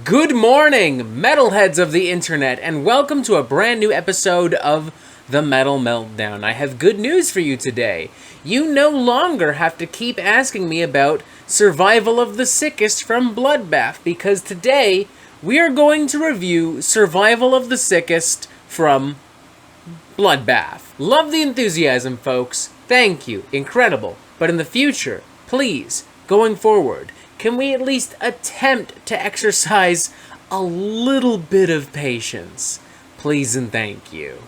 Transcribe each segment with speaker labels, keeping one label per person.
Speaker 1: Good morning, metalheads of the internet, and welcome to a brand new episode of the Metal Meltdown. I have good news for you today. You no longer have to keep asking me about Survival of the Sickest from Bloodbath, because today we are going to review Survival of the Sickest from Bloodbath. Love the enthusiasm, folks. Thank you. Incredible. But in the future, please, going forward, can we at least attempt to exercise a little bit of patience? Please and thank you.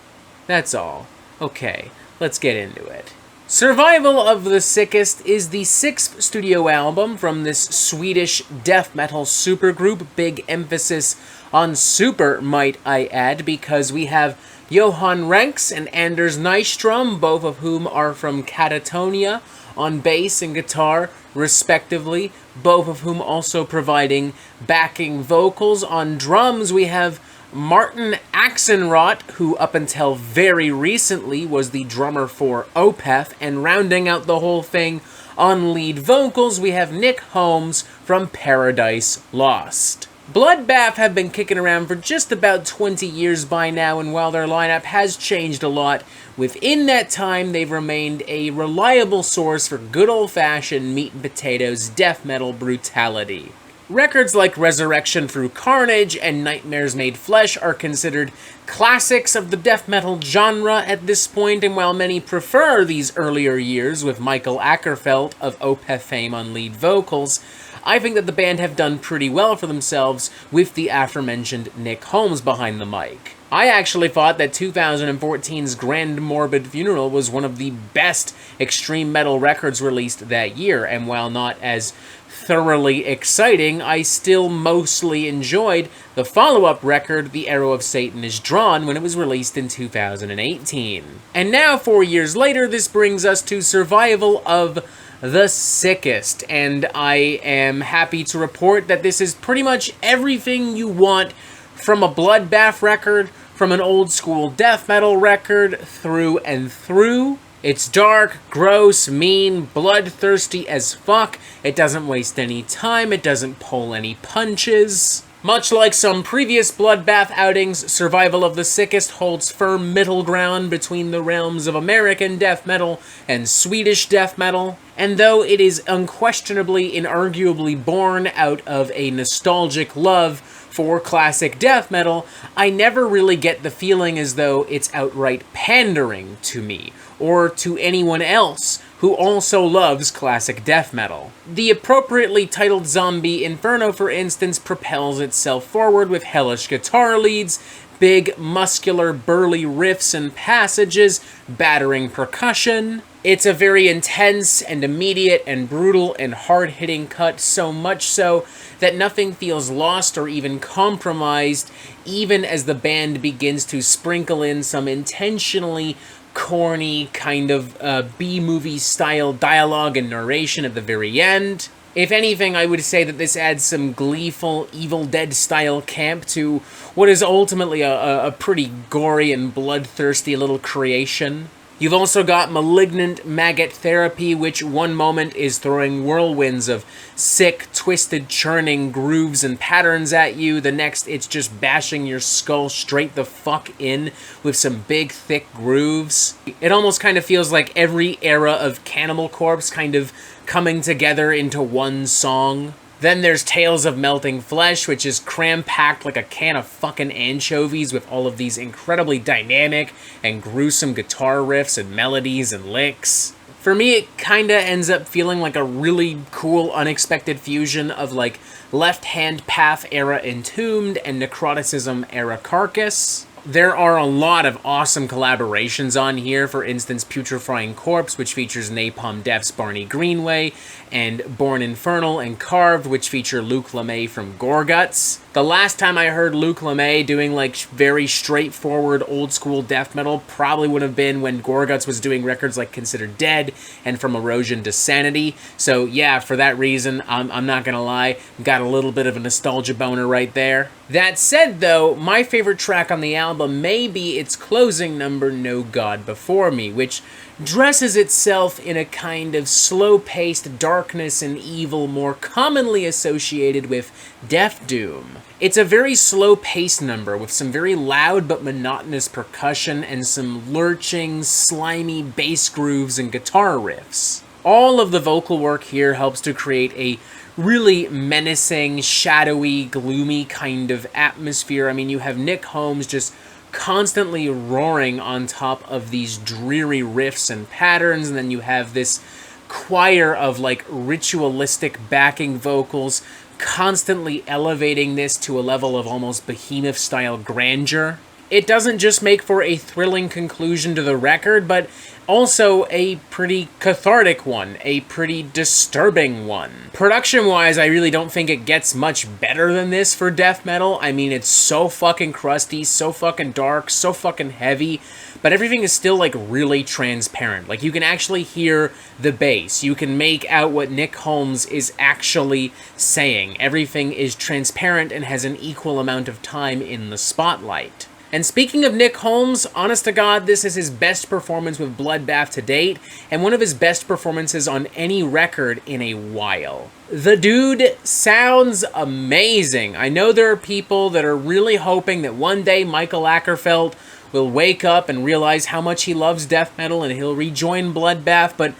Speaker 1: That's all. Okay, let's get into it. Survival of the Sickest is the 6th studio album from this Swedish death metal supergroup. Big emphasis on super, might I add, because we have Johan Renks and Anders Nystrom, both of whom are from Katatonia, on bass and guitar, respectively, both of whom also providing backing vocals. On drums, we have Martin Axenrot, who up until very recently was the drummer for Opeth, and rounding out the whole thing on lead vocals, we have Nick Holmes from Paradise Lost. Bloodbath have been kicking around for just about 20 years by now, and while their lineup has changed a lot, within that time they've remained a reliable source for good old-fashioned meat and potatoes death metal brutality. Records like Resurrection Through Carnage and Nightmares Made Flesh are considered classics of the death metal genre at this point, and while many prefer these earlier years with Michael Ackerfeldt of Opeth fame on lead vocals, I think that the band have done pretty well for themselves with the aforementioned Nick Holmes behind the mic. I actually thought that 2014's Grand Morbid Funeral was one of the best extreme metal records released that year, and while not as thoroughly exciting, I still mostly enjoyed the follow-up record, The Arrow of Satan is Drawn, when it was released in 2018. And now, 4 years later, this brings us to Survival of the Sickest, and I am happy to report that this is pretty much everything you want from a Bloodbath record, from an old-school death metal record, through and through. It's dark, gross, mean, bloodthirsty as fuck. It doesn't waste any time. It doesn't pull any punches. Much like some previous Bloodbath outings, Survival of the Sickest holds firm middle ground between the realms of American death metal and Swedish death metal. And though it is unquestionably, inarguably born out of a nostalgic love for classic death metal, I never really get the feeling as though it's outright pandering to me, or to anyone else who also loves classic death metal. The appropriately titled Zombie Inferno, for instance, propels itself forward with hellish guitar leads, big, muscular, burly riffs and passages, battering percussion. It's a very intense and immediate and brutal and hard-hitting cut, so much so that nothing feels lost or even compromised, even as the band begins to sprinkle in some intentionally corny kind of B-movie style dialogue and narration at the very end. If anything, I would say that this adds some gleeful Evil Dead style camp to what is ultimately a pretty gory and bloodthirsty little creation. You've also got Malignant Maggot Therapy, which one moment is throwing whirlwinds of sick, twisted, churning grooves and patterns at you. The next, it's just bashing your skull straight the fuck in with some big, thick grooves. It almost kind of feels like every era of Cannibal Corpse kind of coming together into one song. Then there's Tales of Melting Flesh, which is cram-packed like a can of fucking anchovies with all of these incredibly dynamic and gruesome guitar riffs and melodies and licks. For me, it kinda ends up feeling like a really cool, unexpected fusion of like Left Hand Path era Entombed and Necroticism era Carcass. There are a lot of awesome collaborations on here, for instance Putrefying Corpse, which features Napalm Death's Barney Greenway, and Born Infernal and Carved, which feature Luke LeMay from Gorguts. The last time I heard Luke LeMay doing like very straightforward old school death metal probably would have been when Gorguts was doing records like Considered Dead and From Erosion to Sanity. So yeah, for that reason, I'm not gonna lie, got a little bit of a nostalgia boner right there. That said though, my favorite track on the album may be its closing number, No God Before Me, which dresses itself in a kind of slow-paced darkness and evil more commonly associated with death doom. It's a very slow-paced number with some very loud but monotonous percussion and some lurching, slimy bass grooves and guitar riffs. All of the vocal work here helps to create a really menacing, shadowy, gloomy kind of atmosphere. I mean, you have Nick Holmes just constantly roaring on top of these dreary riffs and patterns, and then you have this choir of like ritualistic backing vocals constantly elevating this to a level of almost behemoth style grandeur. It doesn't just make for a thrilling conclusion to the record, but also a pretty cathartic one, a pretty disturbing one. Production-wise, I really don't think it gets much better than this for death metal. I mean, it's so fucking crusty, so fucking dark, so fucking heavy, but everything is still, like, really transparent. Like, you can actually hear the bass. You can make out what Nick Holmes is actually saying. Everything is transparent and has an equal amount of time in the spotlight. And speaking of Nick Holmes, honest to God, this is his best performance with Bloodbath to date, and one of his best performances on any record in a while. The dude sounds amazing. I know there are people that are really hoping that one day Michael Ackerfeld will wake up and realize how much he loves death metal and he'll rejoin Bloodbath, but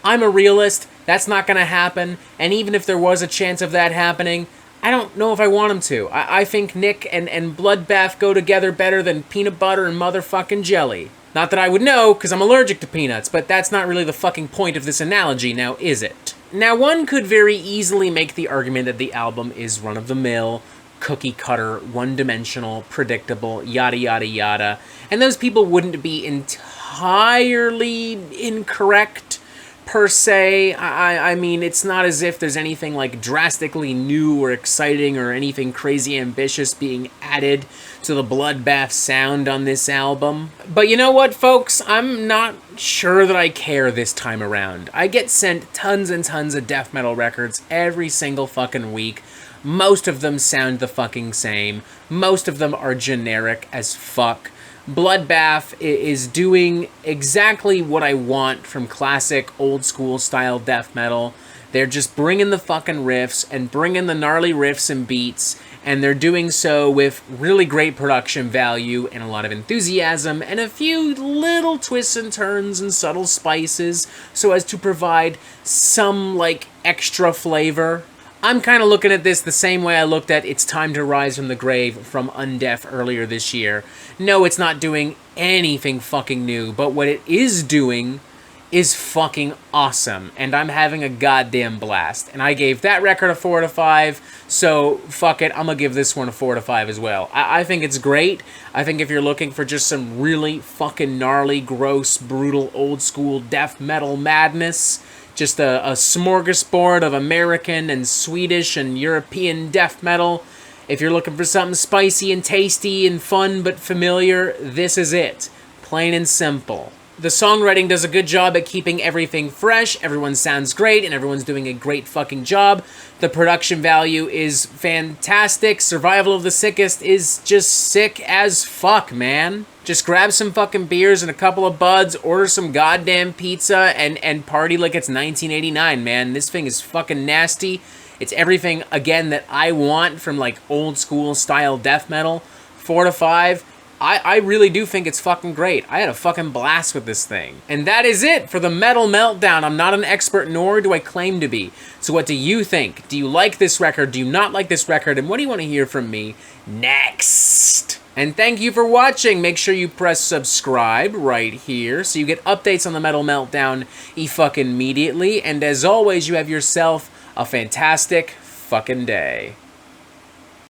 Speaker 1: I'm a realist. That's not going to happen, and even if there was a chance of that happening, I don't know if I want him to. I think Nick and Bloodbath go together better than peanut butter and motherfucking jelly. Not that I would know, because I'm allergic to peanuts, but that's not really the fucking point of this analogy, now is it? Now, one could very easily make the argument that the album is run-of-the-mill, cookie-cutter, one-dimensional, predictable, yada yada yada, and those people wouldn't be entirely incorrect, per se. I mean, it's not as if there's anything like drastically new or exciting or anything crazy ambitious being added to the Bloodbath sound on this album. But you know what, folks? I'm not sure that I care this time around. I get sent tons and tons of death metal records every single fucking week. Most of them sound the fucking same. Most of them are generic as fuck. Bloodbath is doing exactly what I want from classic old school style death metal. They're just bringing the fucking riffs and bringing the gnarly riffs and beats, and they're doing so with really great production value and a lot of enthusiasm and a few little twists and turns and subtle spices so as to provide some like extra flavor. I'm kind of looking at this the same way I looked at It's Time to Rise from the Grave from Undeaf earlier this year. No, it's not doing anything fucking new, but what it is doing is fucking awesome, and I'm having a goddamn blast. And I gave that record a 4 out of 5, so fuck it, I'm gonna give this one a 4 out of 5 as well. I think it's great. I think if you're looking for just some really fucking gnarly, gross, brutal, old school death metal madness, just a smorgasbord of American and Swedish and European death metal. If you're looking for something spicy and tasty and fun but familiar, this is it. Plain and simple. The songwriting does a good job at keeping everything fresh, everyone sounds great, and everyone's doing a great fucking job. The production value is fantastic. Survival of the Sickest is just sick as fuck, man. Just grab some fucking beers and a couple of buds, order some goddamn pizza, and party like it's 1989, man. This thing is fucking nasty. It's everything, again, that I want from, like, old school style death metal. 4 to 5. I really do think it's fucking great. I had a fucking blast with this thing. And that is it for the Metal Meltdown. I'm not an expert, nor do I claim to be. So what do you think? Do you like this record? Do you not like this record? And what do you want to hear from me next? And thank you for watching. Make sure you press subscribe right here so you get updates on the Metal Meltdown fucking immediately. And as always, you have yourself a fantastic fucking day.